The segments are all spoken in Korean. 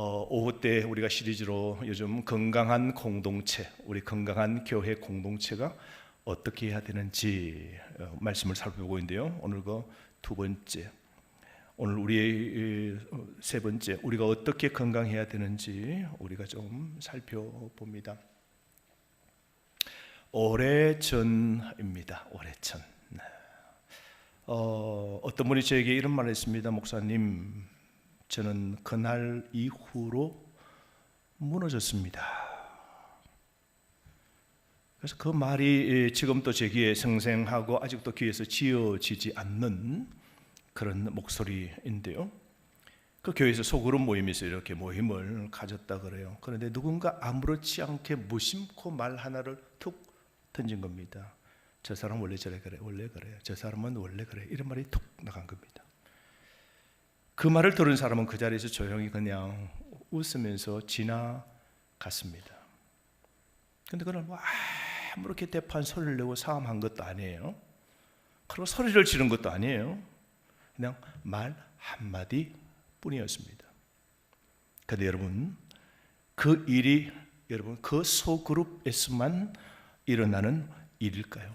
오후 때 우리가 시리즈로 요즘 건강한 공동체, 우리 건강한 교회 공동체가 어떻게 해야 되는지 말씀을 살펴보고 있는데요. 오늘 그 두 번째, 오늘 우리의 세 번째, 우리가 어떻게 건강해야 되는지 우리가 좀 살펴봅니다. 오래전입니다. 오래전. 어떤 분이 저에게 이런 말을 했습니다. 목사님, 저는 그날 이후로 무너졌습니다. 그래서 그 말이 지금도 제 귀에 생생하고 아직도 귀에서 지어지지 않는 그런 목소리인데요. 그 교회에서 소그룹 모임에서 이렇게 모임을 가졌다 그래요. 그런데 누군가 아무렇지 않게 무심코 말 하나를 툭 던진 겁니다. 저 사람 원래 저래 그래, 원래 그래요. 저 사람은 원래 그래. 이런 말이 툭 나간 겁니다. 그 말을 들은 사람은 그 자리에서 조용히 그냥 웃으면서 지나갔습니다. 근데 그날 뭐 아무렇게 대판 소리를 내고 싸움한 것도 아니에요. 그리고 소리를 지른 것도 아니에요. 그냥 말 한마디 뿐이었습니다. 그런데 여러분, 그 일이 여러분 그 소그룹에서만 일어나는 일일까요?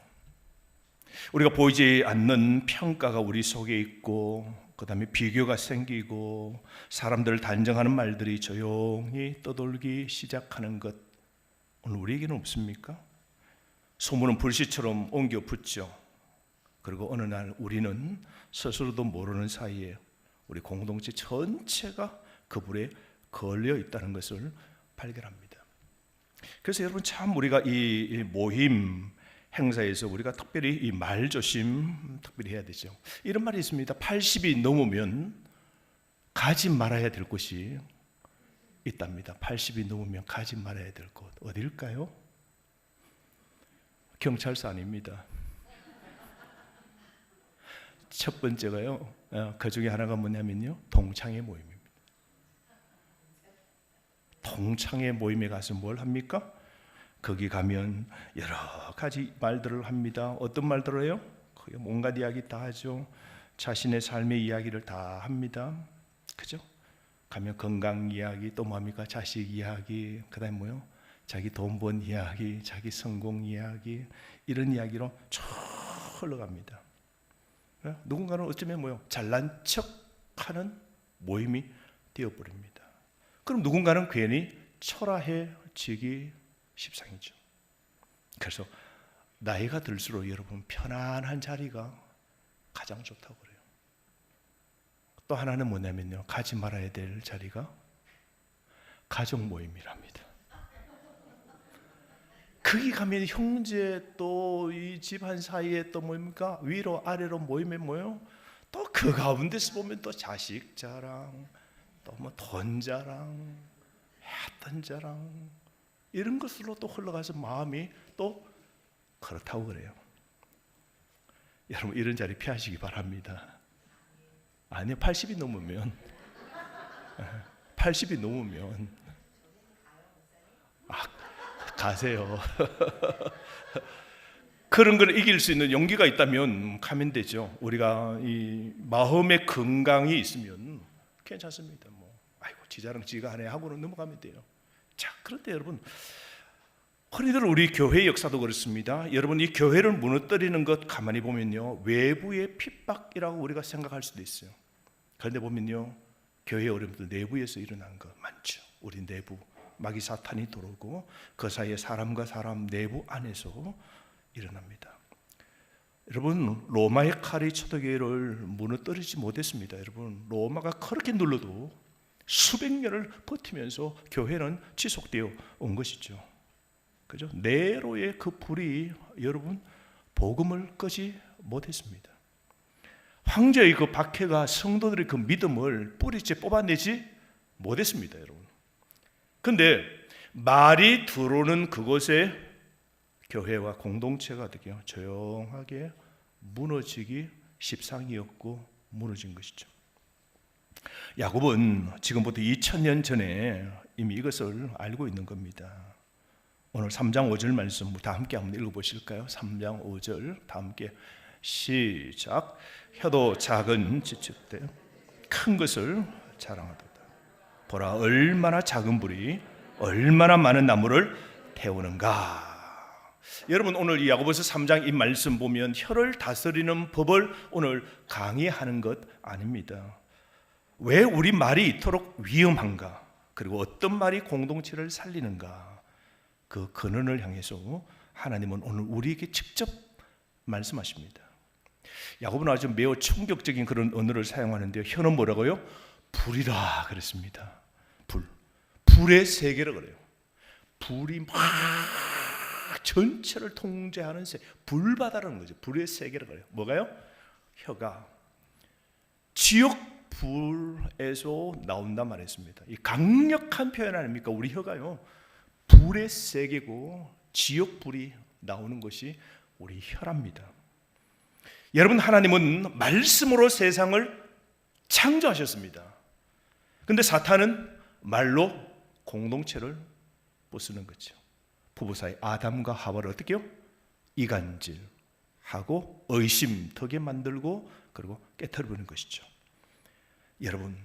우리가 보이지 않는 평가가 우리 속에 있고, 그 다음에 비교가 생기고, 사람들을 단정하는 말들이 조용히 떠돌기 시작하는 것, 오늘 우리에게는 없습니까? 소문은 불씨처럼 옮겨 붙죠. 그리고 어느 날 우리는 스스로도 모르는 사이에 우리 공동체 전체가 그 불에 걸려 있다는 것을 발견합니다. 그래서 여러분, 참 우리가 이 모임 행사에서 우리가 특별히 이 말조심 특별히 해야 되죠. 이런 말이 있습니다. 80이 넘으면 가지 말아야 될 곳이 있답니다. 80이 넘으면 가지 말아야 될 곳 어딜까요? 경찰서 아닙니다. 첫 번째가요, 그 중에 하나가 뭐냐면요, 동창회 모임입니다. 동창회 모임에 가서 뭘 합니까? 거기 가면 여러 가지 말들을 합니다. 어떤 말들을 해요? 거기 온갖 이야기 다 하죠. 자신의 삶의 이야기를 다 합니다. 그죠? 가면 건강 이야기, 또 뭡니까? 자식 이야기, 그 다음에 뭐요? 자기 돈 번 이야기, 자기 성공 이야기, 이런 이야기로 쭉 흘러갑니다. 누군가는 어쩌면 뭐요? 잘난 척하는 모임이 되어버립니다. 그럼 누군가는 괜히 초라해지기 십상이죠. 그래서 나이가 들수록 여러분 편안한 자리가 가장 좋다고 그래요. 또 하나는 뭐냐면요, 가지 말아야 될 자리가 가족 모임이랍니다. 거기 가면 형제 또 이 집안 사이에 또 뭡니까? 위로 아래로 모임에 뭐요? 또 그 가운데서 보면 또 자식 자랑, 또 뭐 돈 자랑, 했던 자랑, 이런 것으로 또 흘러가서 마음이 또 그렇다고 그래요. 여러분, 이런 자리 피하시기 바랍니다. 아니요, 80이 넘으면 80이 넘으면 가세요. 그런 걸 이길 수 있는 용기가 있다면 가면 되죠. 우리가 이 마음의 건강이 있으면 괜찮습니다. 뭐 아이고 지자랑 지가 하네 하고는 넘어가면 돼요. 자, 그런데 여러분, 흔히들 우리 교회 역사도 그렇습니다. 여러분, 이 교회를 무너뜨리는 것 가만히 보면요, 외부의 핍박이라고 우리가 생각할 수도 있어요. 그런데 보면요, 교회 어려움도 내부에서 일어난 거 많죠. 우리 내부 마귀 사탄이 들어오고 그 사이에 사람과 사람 내부 안에서 일어납니다. 여러분, 로마의 칼이 초대교회를 무너뜨리지 못했습니다. 여러분, 로마가 그렇게 눌러도 수백 년을 버티면서 교회는 지속되어 온 것이죠. 그죠? 네로의 그 불이 여러분 복음을 끄지 못했습니다. 황제의 그 박해가 성도들의 그 믿음을 뿌리째 뽑아내지 못했습니다, 여러분. 근데 말이 들어오는 그곳에 교회와 공동체가 어떻게 해요? 조용하게 무너지기 십상이었고 무너진 것이죠. 야곱은 지금부터 2000년 전에 이미 이것을 알고 있는 겁니다. 오늘 3장 5절 말씀 다 함께 한번 읽어보실까요? 3장 5절 다 함께 시작. 혀도 작은 지축대 큰 것을 자랑하도다. 보라, 얼마나 작은 불이 얼마나 많은 나무를 태우는가. 여러분, 오늘 이 야고보서 3장 이 말씀 보면 혀를 다스리는 법을 오늘 강의하는 것 아닙니다. 왜 우리 말이 이토록 위험한가, 그리고 어떤 말이 공동체를 살리는가, 그 근원을 향해서 하나님은 오늘 우리에게 직접 말씀하십니다. 야고보는 아주 매우 충격적인 그런 언어를 사용하는데요. 혀는 뭐라고요? 불이라 그랬습니다. 불의 세계라 그래요. 불이 막 전체를 통제하는 불바다라는 거죠. 불의 세계라 그래요. 뭐가요? 혀가 지옥 불에서 나온단 말했습니다. 이 강력한 표현 아닙니까? 우리 혀가요, 불의 세계고 지옥 불이 나오는 것이 우리 혀랍니다. 여러분, 하나님은 말씀으로 세상을 창조하셨습니다. 근데 사탄은 말로 공동체를 부수는 거죠. 부부 사이 아담과 하와를 어떻게 해요? 이간질하고 의심터게 만들고 그리고 깨트려버리는 것이죠. 여러분,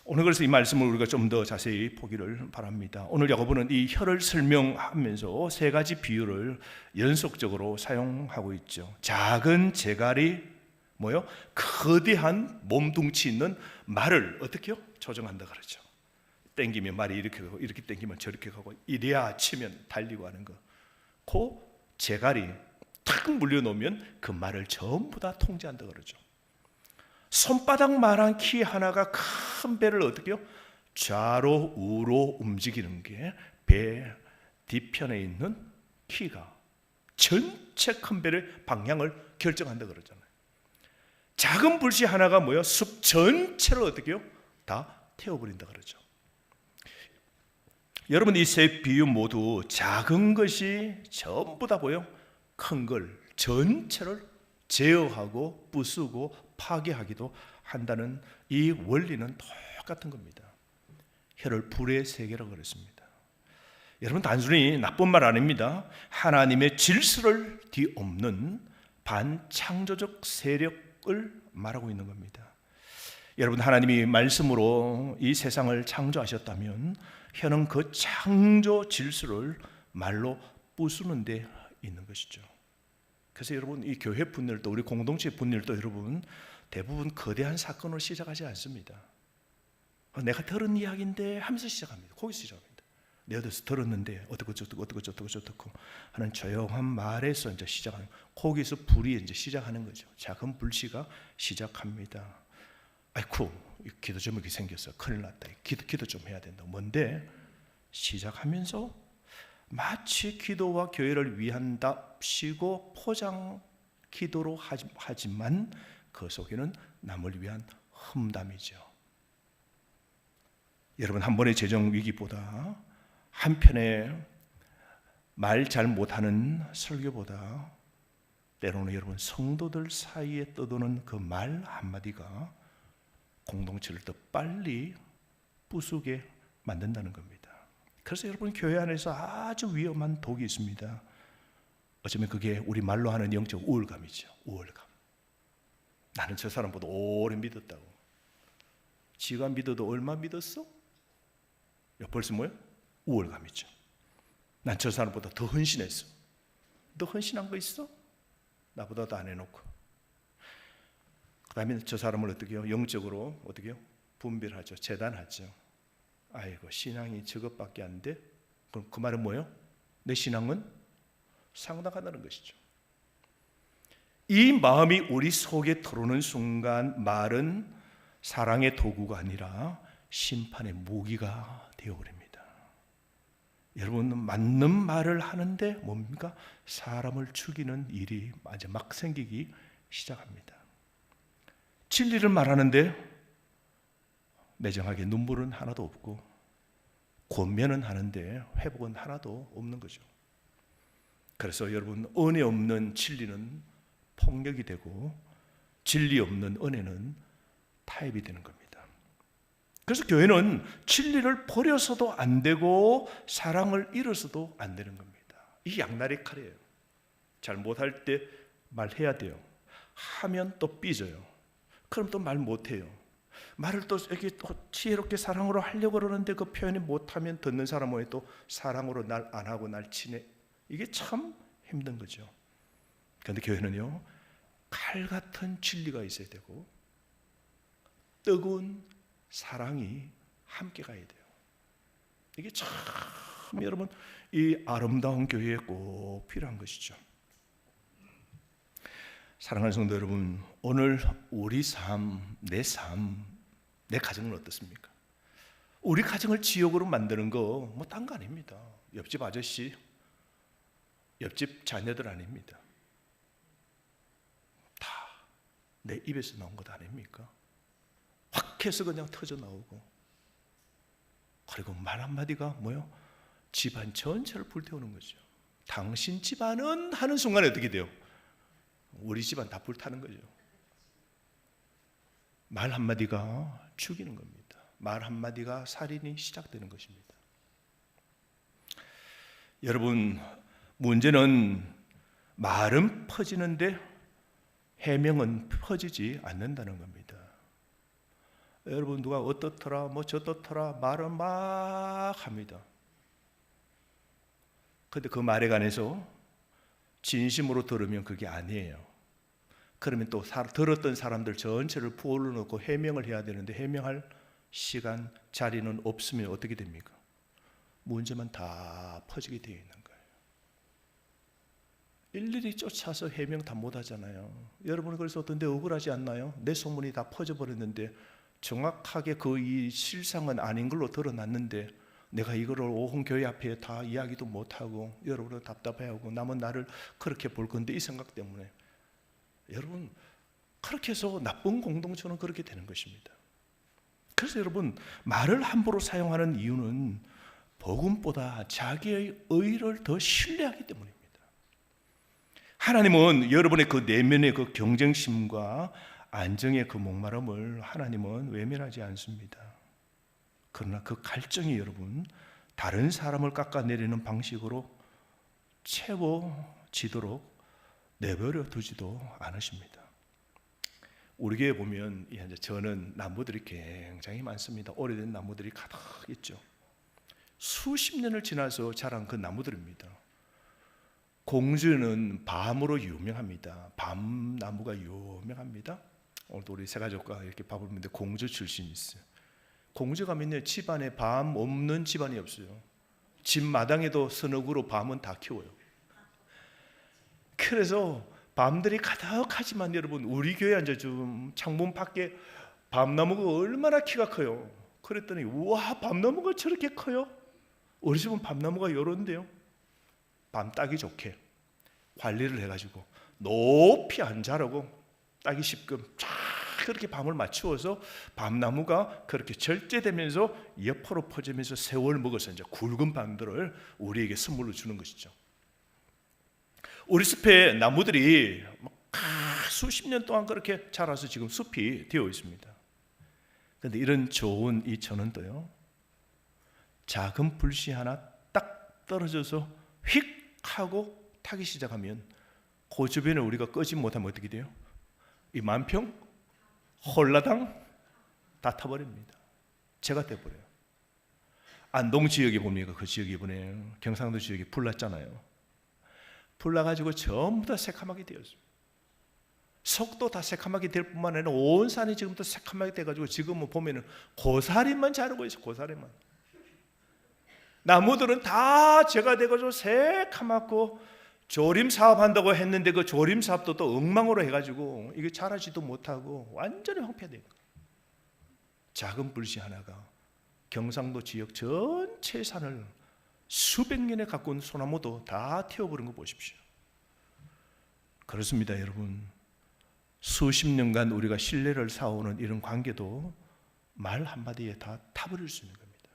오늘 그래서 이 말씀을 우리가 좀 더 자세히 보기를 바랍니다. 오늘 야고보는 이 혀를 설명하면서 세 가지 비유를 연속적으로 사용하고 있죠. 작은 재갈이 뭐요? 거대한 몸뚱치 있는 말을 어떻게 해요? 조정한다 그러죠. 땡기면 말이 이렇게 가고, 이렇게 땡기면 저렇게 가고, 이래야 치면 달리고 하는 거. 그 재갈이 탁 물려놓으면 그 말을 전부 다 통제한다 그러죠. 손바닥만한 키 하나가 큰 배를 어떻게 해요? 좌로 우로 움직이는 게 배 뒤편에 있는 키가 전체 큰 배를 방향을 결정한다 그러잖아요. 작은 불씨 하나가 뭐예요? 숲 전체를 어떻게 해요? 다 태워버린다 그러죠. 여러분, 이 세 비유 모두 작은 것이 전부 다 보여 큰 걸 전체를 제어하고 부수고 파괴하기도 한다는 이 원리는 똑같은 겁니다. 혀를 불의 세계라고 그랬습니다. 여러분, 단순히 나쁜 말 아닙니다. 하나님의 질서를 뒤엎는 반창조적 세력을 말하고 있는 겁니다. 여러분, 하나님이 말씀으로 이 세상을 창조하셨다면 혀는 그 창조 질서를 말로 부수는 데 있는 것이죠. 그래서 여러분, 이 교회 분열도, 우리 공동체 분열도 여러분 대부분 거대한 사건으로 시작하지 않습니다. 내가 들은 이야기인데 하면서 시작합니다. 거기서 시작합니다. 내 어디서 들었는데 어떻고 저떻고 하는 조용한 말에서 이제 시작하는, 거기서 불이 이제 시작하는 거죠. 작은 불씨가 시작합니다. 아이쿠, 기도 제목이 생겼어. 큰일 났다. 기도 좀 해야 된다. 뭔데? 시작하면서 마치 기도와 교회를 위한답시고 포장 기도로 하지만 그 속에는 남을 위한 험담이죠. 여러분, 한 번의 재정 위기보다 한편의 말 잘 못하는 설교보다 때로는 여러분 성도들 사이에 떠도는 그 말 한마디가 공동체를 더 빨리 부수게 만든다는 겁니다. 그래서 여러분, 교회 안에서 아주 위험한 독이 있습니다. 어쩌면 그게 우리 말로 하는 영적 우월감이죠. 우월감. 나는 저 사람보다 오래 믿었다고. 지가 믿어도 얼마 믿었어? 벌써 뭐예요? 우월감이죠. 난 저 사람보다 더 헌신했어. 너 헌신한 거 있어? 나보다도 안 해놓고. 그 다음에 저 사람을 어떻게 해요? 영적으로 어떻게 해요? 분별하죠. 재단하죠. 아이고, 신앙이 저것밖에 안 돼? 그럼 그 말은 뭐예요? 내 신앙은 상당하다는 것이죠. 이 마음이 우리 속에 들어오는 순간 말은 사랑의 도구가 아니라 심판의 무기가 되어버립니다. 여러분, 맞는 말을 하는데 뭡니까? 사람을 죽이는 일이 막 생기기 시작합니다. 진리를 말하는데 매정하게 눈물은 하나도 없고 권면은 하는데 회복은 하나도 없는 거죠. 그래서 여러분, 은혜 없는 진리는 폭력이 되고 진리 없는 은혜는 타협이 되는 겁니다. 그래서 교회는 진리를 버려서도 안 되고 사랑을 잃어서도 안 되는 겁니다. 이게 양날의 칼이에요. 잘 못할 때 말해야 돼요. 하면 또 삐져요. 그럼 또 말 못해요. 말을 또 이렇게 또 지혜롭게 사랑으로 하려고 그러는데 그 표현이 못하면 듣는 사람은 또 사랑으로 날 안 하고 날 치네. 이게 참 힘든 거죠. 그런데 교회는요, 칼 같은 진리가 있어야 되고 뜨거운 사랑이 함께 가야 돼요. 이게 참 여러분 이 아름다운 교회에 꼭 필요한 것이죠. 사랑하는 성도 여러분, 오늘 우리 삶, 내 가정은 어떻습니까? 우리 가정을 지옥으로 만드는 거 뭐 딴 거 아닙니다. 옆집 아저씨, 옆집 자녀들 아닙니다. 다 내 입에서 나온 것 아닙니까? 확 해서 그냥 터져 나오고, 그리고 말 한마디가 뭐요? 집안 전체를 불태우는 거죠. 당신 집안은 하는 순간에 어떻게 돼요? 우리 집안 다 불타는 거죠. 말 한마디가 죽이는 겁니다. 말 한마디가 살인이 시작되는 것입니다. 여러분, 문제는 말은 퍼지는데 해명은 퍼지지 않는다는 겁니다. 여러분, 누가 어떻더라 뭐 저떻더라 말은 막 합니다. 그런데 그 말에 관해서 진심으로 들으면 그게 아니에요. 그러면 또 들었던 사람들 전체를 불러놓고 해명을 해야 되는데 해명할 시간, 자리는 없으면 어떻게 됩니까? 문제만 다 퍼지게 되어 있는 거예요. 일일이 쫓아서 해명 다 못하잖아요. 여러분 그래서 어떤 데 억울하지 않나요? 내 소문이 다 퍼져버렸는데 정확하게 그 이 실상은 아닌 걸로 드러났는데 내가 이거를 오홍교회 앞에 다 이야기도 못하고 여러분은 답답해하고 남은 나를 그렇게 볼 건데 이 생각 때문에 여러분 그렇게 해서 나쁜 공동체는 그렇게 되는 것입니다. 그래서 여러분 말을 함부로 사용하는 이유는 복음보다 자기의 의를 더 신뢰하기 때문입니다. 하나님은 여러분의 그 내면의 그 경쟁심과 안정의 그 목마름을 하나님은 외면하지 않습니다. 그러나 그 갈증이 여러분 다른 사람을 깎아내리는 방식으로 채워지도록 내버려 두지도 않으십니다. 우리 교회 보면 이제 저는 나무들이 굉장히 많습니다. 오래된 나무들이 가득 있죠. 수십 년을 지나서 자란 그 나무들입니다. 공주는 밤으로 유명합니다. 밤나무가 유명합니다. 오늘도 우리 세 가족과 이렇게 밥을 먹는데 공주 출신이 있어요. 공주가 맨날 집안에 밤 없는 집안이 없어요. 집 마당에도 서너구로 밤은 다 키워요. 그래서 밤들이 가득하지만 여러분 우리 교회 앉아 좀 창문 밖에 밤나무가 얼마나 키가 커요. 그랬더니 우와 밤나무가 저렇게 커요? 우리 집은 밤나무가 요런데요. 밤 따기 좋게 관리를 해가지고 높이 안 자라고 따기 쉽게끔 쫙 그렇게 밤을 맞추어서 밤나무가 그렇게 절제되면서 옆으로 퍼지면서 세월 먹어서 이제 굵은 밤들을 우리에게 선물로 주는 것이죠. 우리 숲에 나무들이 수십 년 동안 그렇게 자라서 지금 숲이 되어 있습니다. 그런데 이런 좋은 이 천원도요, 작은 불씨 하나 딱 떨어져서 휙 하고 타기 시작하면 그 주변에 우리가 끄지 못하면 어떻게 돼요? 이 만평, 홀라당 다 타버립니다. 제가 돼버려요. 안동 지역에 봅니까? 그 지역에 이번에 경상도 지역에 불 났잖아요. 불 나가지고 전부 다 새카맣게 되었습니다. 속도 다 새카맣게 될 뿐만 아니라 온 산이 지금부터 새카맣게 돼가지고 지금은 보면은 고사리만 자르고 있어요. 고사리만. 나무들은 다 제가 돼가지고 새카맣고 조림 사업 한다고 했는데 그 조림 사업도 또 엉망으로 해가지고 이게 자라지도 못하고 완전히 황폐돼요. 작은 불씨 하나가 경상도 지역 전체 산을 수백 년에 가까운 소나무도 다 태워버린 거 보십시오. 그렇습니다, 여러분. 수십 년간 우리가 신뢰를 쌓아오는 이런 관계도 말 한마디에 다 타버릴 수 있는 겁니다.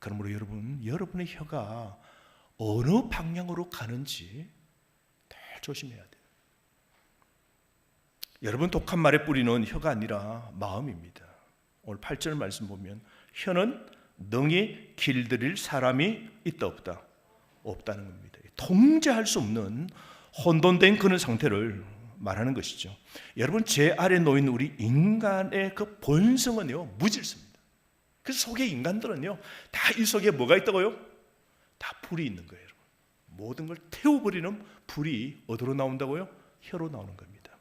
그러므로 여러분, 여러분의 혀가 어느 방향으로 가는지 늘 조심해야 돼요. 여러분 독한 말의 뿌리는 혀가 아니라 마음입니다. 오늘 8절 말씀 보면 혀는 능히 길들일 사람이 있다 없다? 없다는 겁니다. 통제할 수 없는 혼돈된 그런 상태를 말하는 것이죠. 여러분, 죄 아래 놓인 우리 인간의 그 본성은요, 무질서입니다. 그래서 속의 인간들은요, 다 이 속에 뭐가 있다고요? 다 불이 있는 거예요. 여러분. 모든 걸 태워버리는 불이 어디로 나온다고요? 혀로 나오는 겁니다.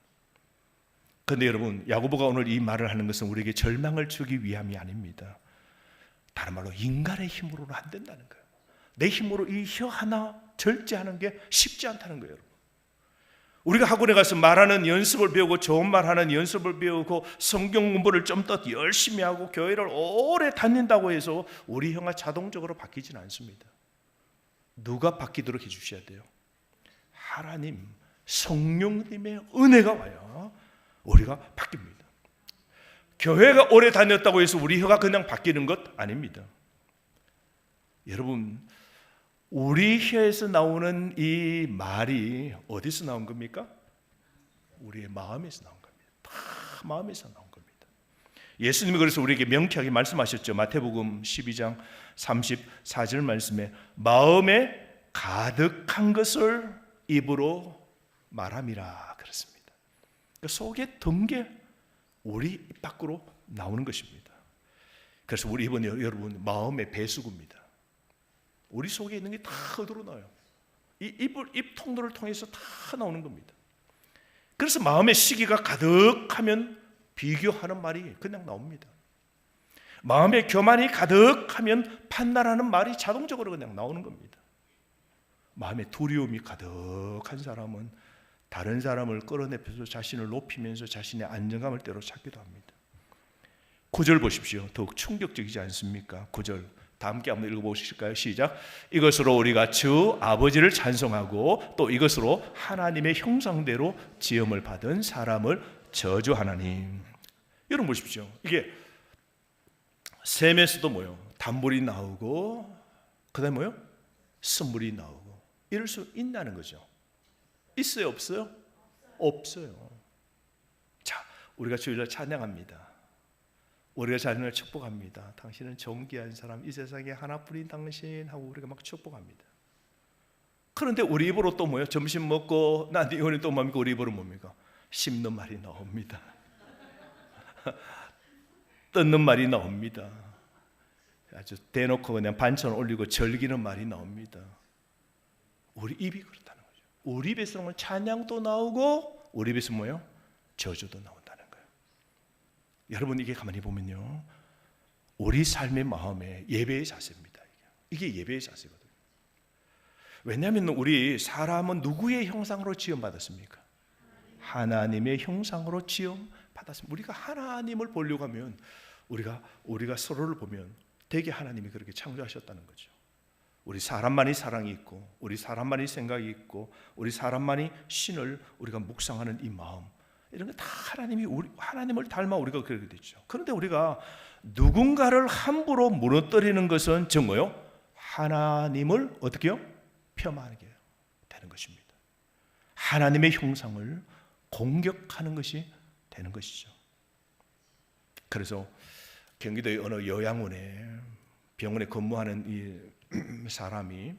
그런데 여러분, 야고보가 오늘 이 말을 하는 것은 우리에게 절망을 주기 위함이 아닙니다. 다른 말로 인간의 힘으로는 안 된다는 거예요. 내 힘으로 이 혀 하나 절제하는 게 쉽지 않다는 거예요. 우리가 학원에 가서 말하는 연습을 배우고 좋은 말하는 연습을 배우고 성경 공부를 좀 더 열심히 하고 교회를 오래 다닌다고 해서 우리 혀가 자동적으로 바뀌지는 않습니다. 누가 바뀌도록 해주셔야 돼요? 하나님, 성령님의 은혜가 와야 우리가 바뀝니다. 교회가 오래 다녔다고 해서 우리 혀가 그냥 바뀌는 것 아닙니다. 여러분, 우리 혀에서 나오는 이 말이 어디서 나온 겁니까? 우리의 마음에서 나온 겁니다. 다 마음에서 나온 겁니다. 예수님이 그래서 우리에게 명쾌하게 말씀하셨죠. 마태복음 12장 34절 말씀에 마음에 가득한 것을 입으로 말함이라 그랬습니다. 그러니까 속에 든 게 우리 입 밖으로 나오는 것입니다. 그래서 우리 입은 여러분 마음의 배수구입니다. 우리 속에 있는 게 다 어디로 나와요? 이 입 통로를 통해서 다 나오는 겁니다. 그래서 마음의 시기가 가득하면 비교하는 말이 그냥 나옵니다. 마음의 교만이 가득하면 판단하는 말이 자동적으로 그냥 나오는 겁니다. 마음의 두려움이 가득한 사람은 다른 사람을 끌어내면서 자신을 높이면서 자신의 안정감을 때로찾기도 합니다. 9절 보십시오. 더욱 충격적이지 않습니까? 9절 다 함께 한번 읽어보실까요? 시작. 이것으로 우리가 주 아버지를 찬송하고 또 이것으로 하나님의 형상대로 지음을 받은 사람을 저주하나니. 여러분 보십시오. 이게 샘에서도 뭐요? 단물이 나오고 그 다음에 뭐요? 쓴물이 나오고 이럴 수 있다는 거죠. 있어요? 없어요? 없어요. 자, 우리가 주일날 찬양합니다. 우리가 자신을 축복합니다. 당신은 존귀한 사람, 이 세상에 하나뿐인 당신 하고 우리가 막 축복합니다. 그런데 우리 입으로 또 뭐예요? 점심 먹고 난 이거는 또 뭡니까? 우리 입으로 뭡니까? 씹는 말이 나옵니다. 뜯는 말이 나옵니다. 아주 대놓고 그냥 반찬 올리고 즐기는 말이 나옵니다. 우리 입이 그렇다는 거죠. 우리 입에서는 찬양도 나오고 우리 입에서 뭐예요? 저주도 나온다는 거예요. 여러분 이게 가만히 보면요, 우리 삶의 마음에 예배의 자세입니다. 이게 예배의 자세거든요. 왜냐하면 우리 사람은 누구의 형상으로 지음받았습니까? 하나님의 형상으로 지음받았습니다. 우리가 하나님을 보려고 하면 우리가 서로를 보면 되게 하나님이 그렇게 창조하셨다는 거죠. 우리 사람만이 사랑이 있고 우리 사람만이 생각이 있고 우리 사람만이 신을 우리가 묵상하는 이 마음, 이런 게 다 하나님을 닮아 우리가 그렇게 됐죠. 그런데 우리가 누군가를 함부로 무너뜨리는 것은 즉 뭐요? 하나님을 어떻게 해요? 폄하하게 되는 것입니다. 하나님의 형상을 공격하는 것이 되는 것이죠. 그래서 경기도의 어느 병원에 근무하는 이 사람이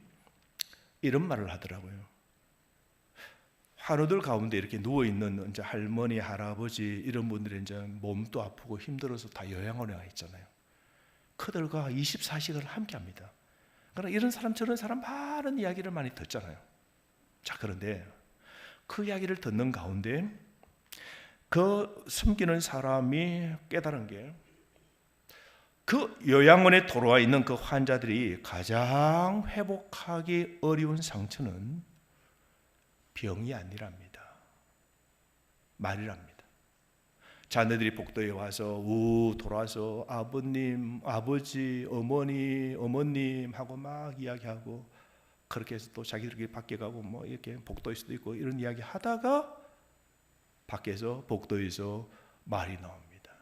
이런 말을 하더라고요. 환우들 가운데 이렇게 누워 있는 이제 할머니, 할아버지 이런 분들이 이제 몸도 아프고 힘들어서 다 요양원에 와 있잖아요. 그들과 24시간을 함께합니다. 그러나 이런 사람 저런 사람 많은 이야기를 많이 듣잖아요. 자, 그런데 그 이야기를 듣는 가운데 그 섬기는 사람이 깨달은 게 그 요양원에 돌아와 있는 그 환자들이 가장 회복하기 어려운 상처는 병이 아니랍니다. 말이랍니다. 자녀들이 복도에 와서 돌아와서 아버님, 아버지, 어머님 하고 막 이야기하고 그렇게 해서 또 자기들끼리 밖에 가고 뭐 이렇게 복도일 수도 있고 이런 이야기 하다가 밖에서 복도에서 말이 나옵니다.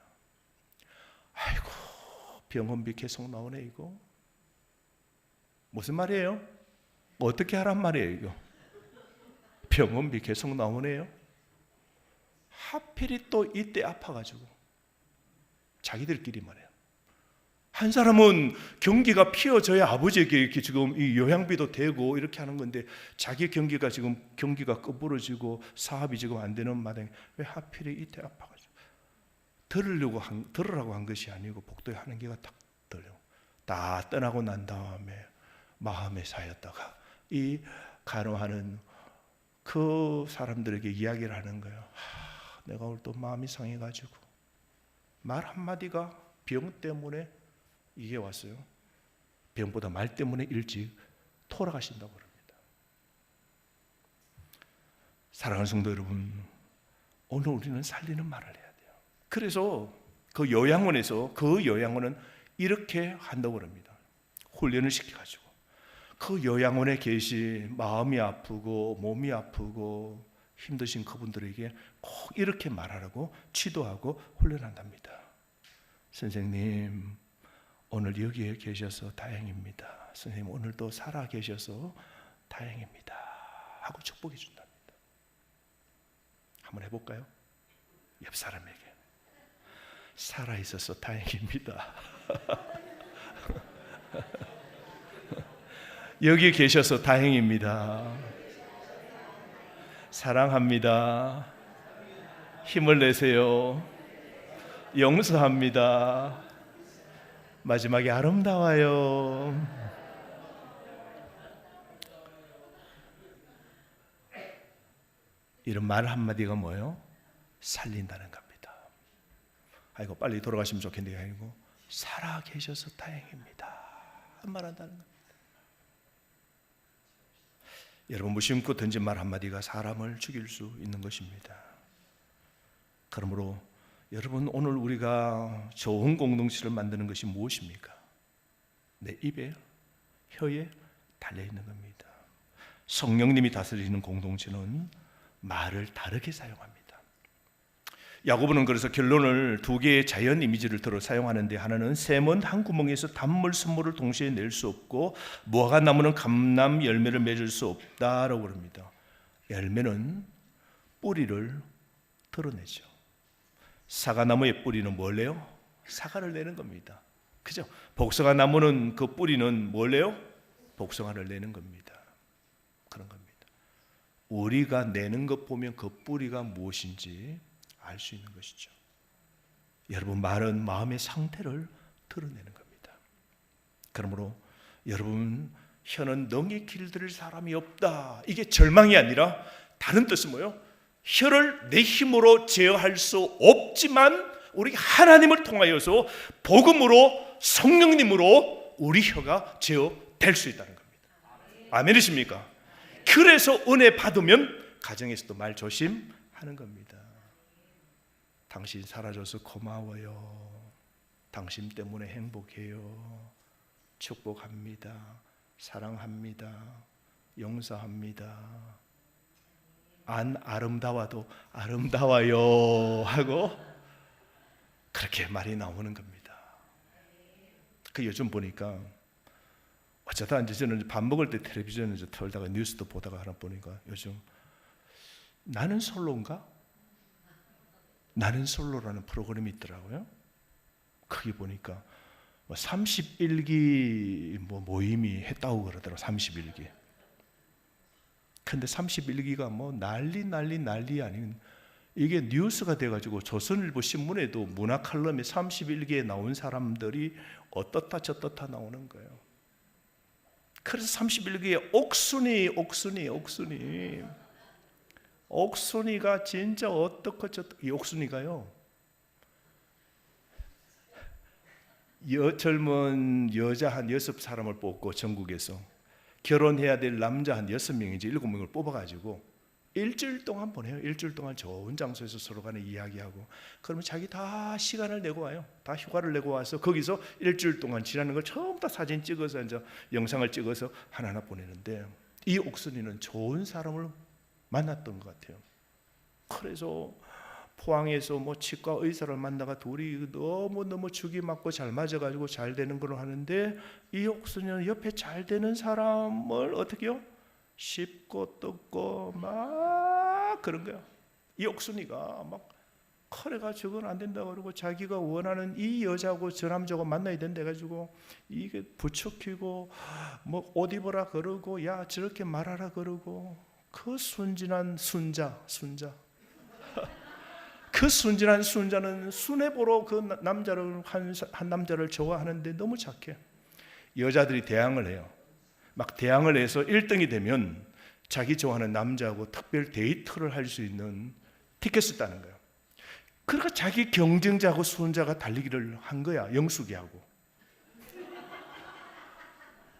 아이고, 병원비 계속 나오네 이거. 무슨 말이에요? 어떻게 하란 말이에요 이거? 병원비 계속 나오네요. 하필이 또 이때 아파가지고 자기들끼리 말해요. 한 사람은 경기가 피어져야 아버지에게 이렇게 지금 이 요양비도 되고 이렇게 하는 건데 자기 경기가 지금 경기가 꺼부러지고 사업이 지금 안 되는 마당에 왜 하필이 이때 아파가지고 들으라고 한 것이 아니고 복도에 하는 게가 딱 들려. 다 떠나고 난 다음에 마음에 쌓였다가 이 간호하는 그 사람들에게 이야기를 하는 거예요. 내가 오늘 또 마음이 상해가지고 말 한마디가 병 때문에 이게 왔어요. 병보다 말 때문에 일찍 돌아가신다고 합니다. 사랑하는 성도 여러분, 오늘 우리는 살리는 말을 해야 돼요. 그래서 그 요양원은 이렇게 한다고 합니다. 훈련을 시켜가지고 그 요양원에 계신 마음이 아프고 몸이 아프고 힘드신 그분들에게 꼭 이렇게 말하라고 지도하고 훈련한답니다. 선생님, 오늘 여기에 계셔서 다행입니다. 선생님, 오늘도 살아 계셔서 다행입니다 하고 축복해 준답니다. 한번 해볼까요? 옆 사람에게 살아 있어서 다행입니다. 여기 계셔서 다행입니다. 사랑합니다. 힘을 내세요. 용서합니다. 마지막에 아름다워요. 이런 말 한마디가 뭐예요? 살린다는 겁니다. 아이고 빨리 돌아가시면 좋겠네요. 아니고 살아 계셔서 다행입니다 말한다는 겁니다. 여러분, 무심코 던진 말 한마디가 사람을 죽일 수 있는 것입니다. 그러므로 여러분, 오늘 우리가 좋은 공동체를 만드는 것이 무엇입니까? 내 입에, 혀에 달려있는 겁니다. 성령님이 다스리는 공동체는 말을 다르게 사용합니다. 야고보는 그래서 결론을 두 개의 자연 이미지를 들어 사용하는데, 하나는 샘은 한 구멍에서 단물, 순물을 동시에 낼 수 없고 무화과 나무는 감람 열매를 맺을 수 없다라고 합니다. 열매는 뿌리를 드러내죠. 사과나무의 뿌리는 뭘 내요? 사과를 내는 겁니다. 그죠? 복숭아 나무는 그 뿌리는 뭘 내요? 복숭아를 내는 겁니다. 그런 겁니다. 우리가 내는 것 보면 그 뿌리가 무엇인지 알 수 있는 것이죠. 여러분, 말은 마음의 상태를 드러내는 겁니다. 그러므로 여러분, 혀는 능히 길들일 사람이 없다, 이게 절망이 아니라 다른 뜻은 뭐예요? 혀를 내 힘으로 제어할 수 없지만 우리 하나님을 통하여서 복음으로 성령님으로 우리 혀가 제어될 수 있다는 겁니다. 아멘이십니까? 그래서 은혜 받으면 가정에서도 말 조심하는 겁니다. 당신 사라져서 고마워요. 당신 때문에 행복해요. 축복합니다. 사랑합니다. 용서합니다. 안 아름다워도 아름다워요 하고 그렇게 말이 나오는 겁니다. 그 요즘 보니까 어쩌다 이제 저는 밥 먹을 때 텔레비전을 틀다가 뉴스도 보다가 하나 보니까 요즘 나는 솔로인가? 나는 솔로라는 프로그램이 있더라고요. 거기 보니까 31기 모임이 했다고 그러더라고요. 31기. 근데 31기가 난리 아닌, 이게 뉴스가 돼가지고 조선일보 신문에도 문화 칼럼에 31기에 나온 사람들이 어떻다 저떻다 나오는 거예요. 그래서 31기에 옥순이가 진짜 어떻고 저떻고, 이 옥순이가요 젊은 여자 한 6사람을 뽑고 전국에서 결혼해야 될 남자 한 6명인지 7명을 뽑아가지고 일주일 동안 보내요. 일주일 동안 좋은 장소에서 서로 간에 이야기하고, 그러면 자기 다 시간을 내고 와요. 다 휴가를 내고 와서 거기서 일주일 동안 지나는 걸 처음부터 사진 찍어서 이제 영상을 찍어서 하나하나 보내는데, 이 옥순이는 좋은 사람을 만났던 것 같아요. 그래서 포항에서 치과 의사를 만나가 둘이 너무 죽이 맞고 잘 맞아가지고 잘 되는 걸 하는데, 이 옥순이는 옆에 잘 되는 사람을 어떻게요? 씹고 뜯고 막 그런 거야. 이 옥순이가 막 그래가 저건 안 된다고 그러고 자기가 원하는 이 여자하고 저 남자하고 만나야 된다 해가지고 이게 부추기고 뭐 옷 입어라 그러고 야 저렇게 말하라 그러고 그 순진한 순자 그 순진한 순자는 순애보로 그 남자를 한 남자를 좋아하는데 너무 착해. 여자들이 대항을 해요. 막 대항을 해서 1등이 되면 자기 좋아하는 남자하고 특별 데이트를 할 수 있는 티켓을 따는 거예요. 그러니까 자기 경쟁자하고 순자가 달리기를 한 거야. 영숙이하고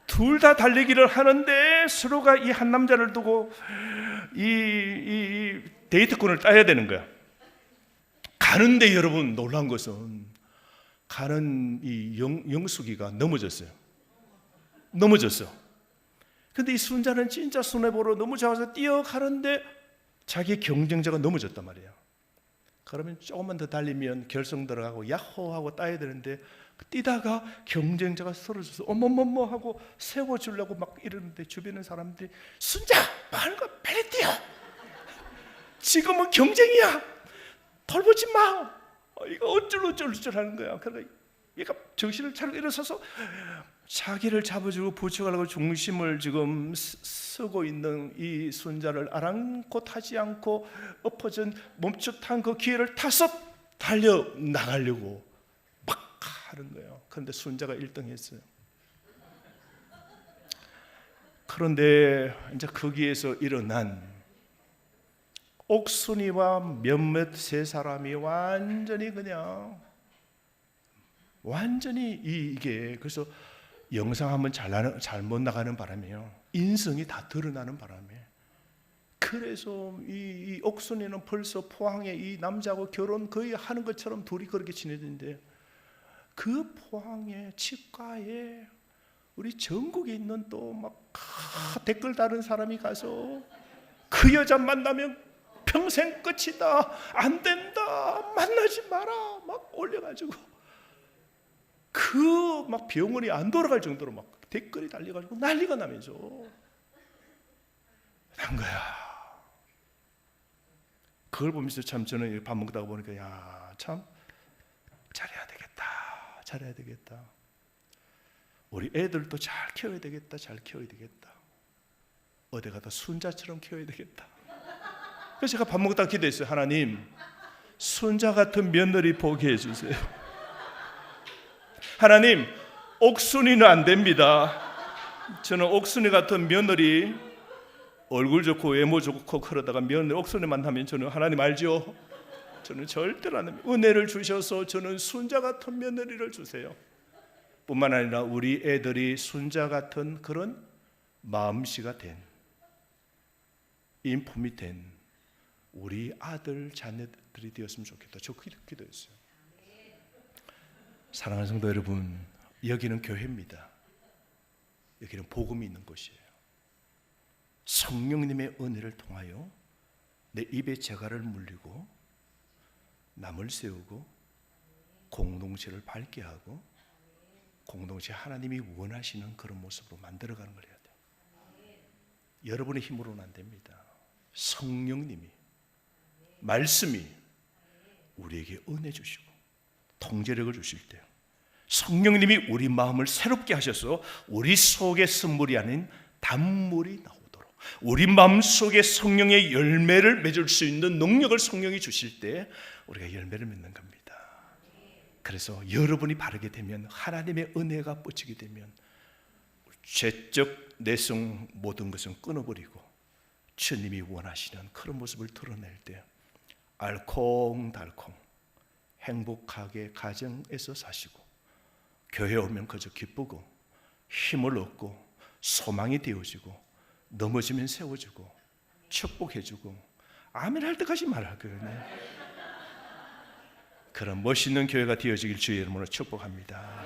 둘 다 달리기를 하는데 서로가 이 한 남자를 두고 이 데이트권을 따야 되는 거야. 가는데 여러분 놀란 것은 가는 이 영숙이가 넘어졌어요. 근데 이 순자는 진짜 손해보러 너무 좋아서 뛰어가는데 자기 경쟁자가 넘어졌단 말이에요. 그러면 조금만 더 달리면 결승 들어가고 야호 하고 따야 되는데 뛰다가 경쟁자가 쓰러져서 어머머머 하고 세워주려고 막 이러는데 주변의 사람들이 순자 빨리 뛰어, 지금은 경쟁이야, 돌보지 마, 이거 어쩔 하는 거야. 그러니까 얘가 정신을 차리고 일어서서 자기를 잡아주고 부축하려고 중심을 지금 쓰고 있는 이 순자를 아랑곳하지 않고 엎어진 멈칫한 그 기회를 타서 달려 나가려고 막 하는 거예요. 그런데 순자가 1등 했어요. 그런데 이제 거기에서 일어난 옥순이와 몇몇 세 사람이 완전히 이게 그래서 영상 한번 잘못 나가는 바람에요. 인성이 다 드러나는 바람에. 그래서 이 옥순이는 벌써 포항에 이 남자하고 결혼 거의 하는 것처럼 둘이 그렇게 지내는데 그 포항에 치과에 우리 전국에 있는 또 막 댓글 다른 사람이 가서 그 여자 만나면 평생 끝이다, 안 된다, 만나지 마라 막 올려가지고 그 막 병원이 안 돌아갈 정도로 막 댓글이 달려가지고 난리가 나면서 한 거야. 그걸 보면서 참 저는 밥 먹다가 보니까 야, 참 잘해야 되겠다. 우리 애들도 잘 키워야 되겠다. 어디 가다 순자처럼 키워야 되겠다. 그래서 제가 밥 먹다가 기도했어요. 하나님, 순자 같은 며느리 보게 해주세요. 하나님, 옥순이는 안 됩니다. 저는 옥순이 같은 며느리, 얼굴 좋고 외모 좋고 그러다가 며느리 옥순이 만나면 저는 하나님 알죠? 저는 절대로 안 합니다. 은혜를 주셔서 저는 순자 같은 며느리를 주세요. 뿐만 아니라 우리 애들이 순자 같은 그런 마음씨가 된, 인품이 된 우리 아들 자녀들이 되었으면 좋겠다. 저 기도했어요. 사랑하는 성도 여러분, 여기는 교회입니다. 여기는 복음이 있는 곳이에요. 성령님의 은혜를 통하여 내 입에 재갈을 물리고 남을 세우고 공동체를 밝게 하고 공동체 하나님이 원하시는 그런 모습으로 만들어가는 걸 해야 돼요. 여러분의 힘으로는 안 됩니다. 성령님이, 말씀이 우리에게 은혜 주시고 통제력을 주실 때요, 성령님이 우리 마음을 새롭게 하셔서 우리 속에 선물이 아닌 단물이 나오도록 우리 마음속에 성령의 열매를 맺을 수 있는 능력을 성령이 주실 때 우리가 열매를 맺는 겁니다. 그래서 여러분이 바르게 되면, 하나님의 은혜가 뻗치게 되면 죄적 내성 모든 것은 끊어버리고 주님이 원하시는 그런 모습을 드러낼 때 알콩달콩 행복하게 가정에서 사시고 교회 오면 그저 기쁘고 힘을 얻고 소망이 되어지고 넘어지면 세워주고 축복해주고 아멘 할 때까지 말할 거예요. 그런 멋있는 교회가 되어지길 주의 이름으로 축복합니다.